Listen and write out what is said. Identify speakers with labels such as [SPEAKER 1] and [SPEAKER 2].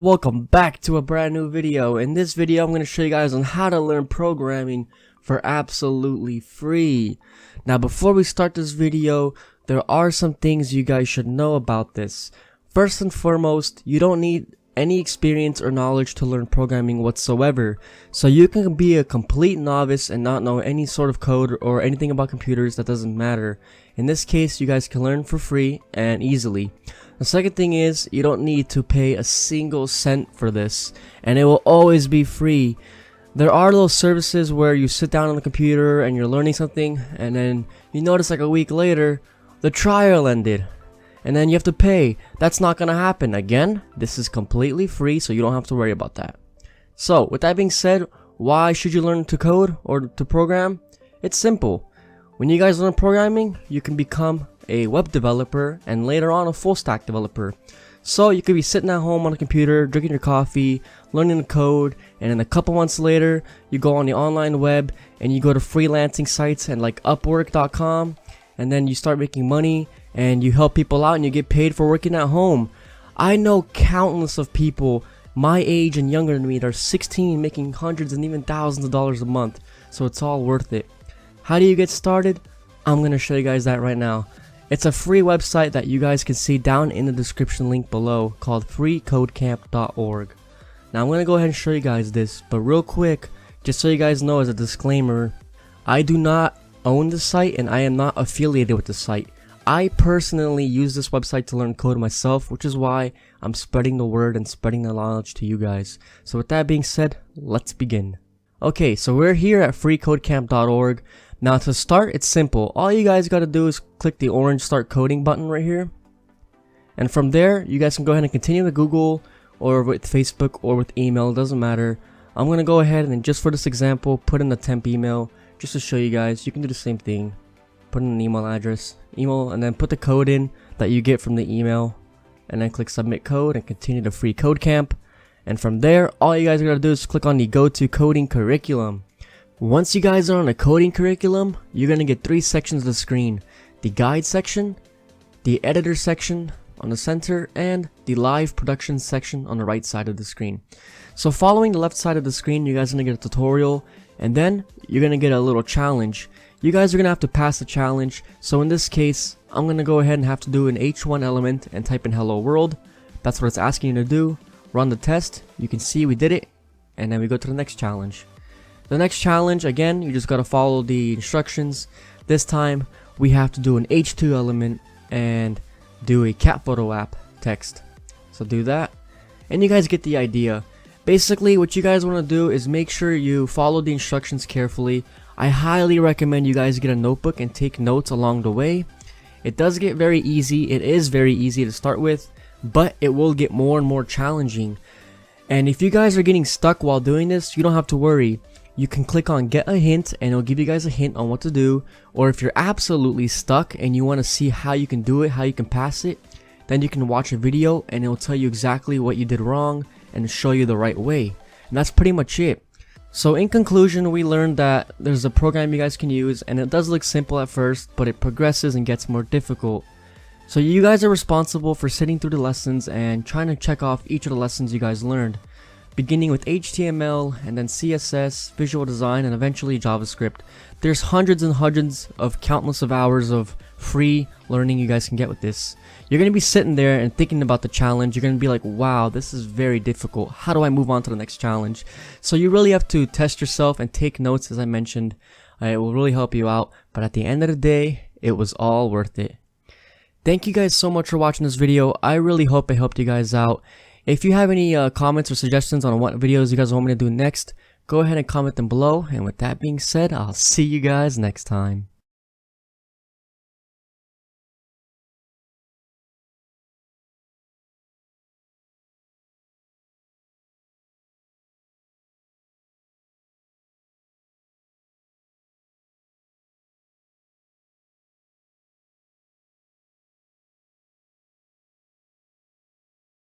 [SPEAKER 1] Welcome back to a brand new video. In this video I'm going to show you guys on how to learn programming for absolutely free. Now before we start this video, there are some things you guys should know about this. First and foremost, you don't need any experience or knowledge to learn programming whatsoever. So you can be a complete novice and not know any sort of code or anything about computers. That doesn't matter. In this case, you guys can learn for free and easily. The second thing is, you don't need to pay a single cent for this, and it will always be free. There are those services where you sit down on the computer and you're learning something, and then you notice like a week later, the trial ended, and then you have to pay. That's not gonna happen. Again, this is completely free, so you don't have to worry about that. So, with that being said, why should you learn to code or to program? It's simple. When you guys learn programming, you can become a web developer and later on a full stack developer. So you could be sitting at home on a computer, drinking your coffee, learning the code, and then a couple months later, you go on the online web and you go to freelancing sites and like Upwork.com, and then you start making money and you help people out and you get paid for working at home. I know countless of people my age and younger than me that are 16 making hundreds and even thousands of dollars a month, so it's all worth it. How do you get started? I'm gonna show you guys that right now. It's a free website that you guys can see down in the description link below called freecodecamp.org. Now I'm gonna go ahead and show you guys this, but real quick, just so you guys know as a disclaimer, I do not own the site and I am not affiliated with the site. I personally use this website to learn code myself, which is why I'm spreading the word and spreading the knowledge to you guys. So with that being said, let's begin. Okay, so we're here at freecodecamp.org. Now to start, it's simple. All you guys gotta do is click the orange start coding button right here. And from there, you guys can go ahead and continue with Google or with Facebook or with email, it doesn't matter. I'm gonna go ahead and just for this example, put in the temp email just to show you guys. You can do the same thing. Put in an email address, and then put the code in that you get from the email. And then click submit code and continue to free code camp. And from there, all you guys gotta do is click on the go to coding curriculum. Once you guys are on a coding curriculum, you're gonna get 3 sections of the screen: the guide section, the editor section on the center, and the live production section on the right side of the screen. So following the left side of the screen, you guys are gonna get a tutorial, and then you're gonna get a little challenge. You guys are gonna have to pass the challenge. So in this case, I'm gonna go ahead and have to do an H1 element and type in hello world. That's what it's asking you to do. Run the test. You can see we did it, and then we go to the next challenge. The next challenge, again, you just gotta follow the instructions. This time, we have to do an H2 element and do a cat photo app text. So do that, and you guys get the idea. Basically, what you guys want to do is make sure you follow the instructions carefully. I highly recommend you guys get a notebook and take notes along the way. It does get very easy. It is very easy to start with, but it will get more and more challenging. And if you guys are getting stuck while doing this, you don't have to worry. You can click on get a hint and it'll give you guys a hint on what to do. Or if you're absolutely stuck and you want to see how you can do it, how you can pass it, then you can watch a video and it'll tell you exactly what you did wrong and show you the right way. And that's pretty much it. So in conclusion, we learned that there's a program you guys can use, and it does look simple at first, but it progresses and gets more difficult. So you guys are responsible for sitting through the lessons and trying to check off each of the lessons you guys learned, beginning with HTML and then CSS, visual design, and eventually JavaScript. There's hundreds and hundreds of countless of hours of free learning you guys can get with this. You're going to be sitting there and thinking about the challenge. You're going to be like, wow, this is very difficult. How do I move on to the next challenge? So you really have to test yourself and take notes, as I mentioned. It will really help you out, but at the end of the day, it was all worth it. Thank you guys so much for watching this video. I really hope it helped you guys out. If you have any comments or suggestions on what videos you guys want me to do next, go ahead and comment them below. And with that being said, I'll see you guys next time.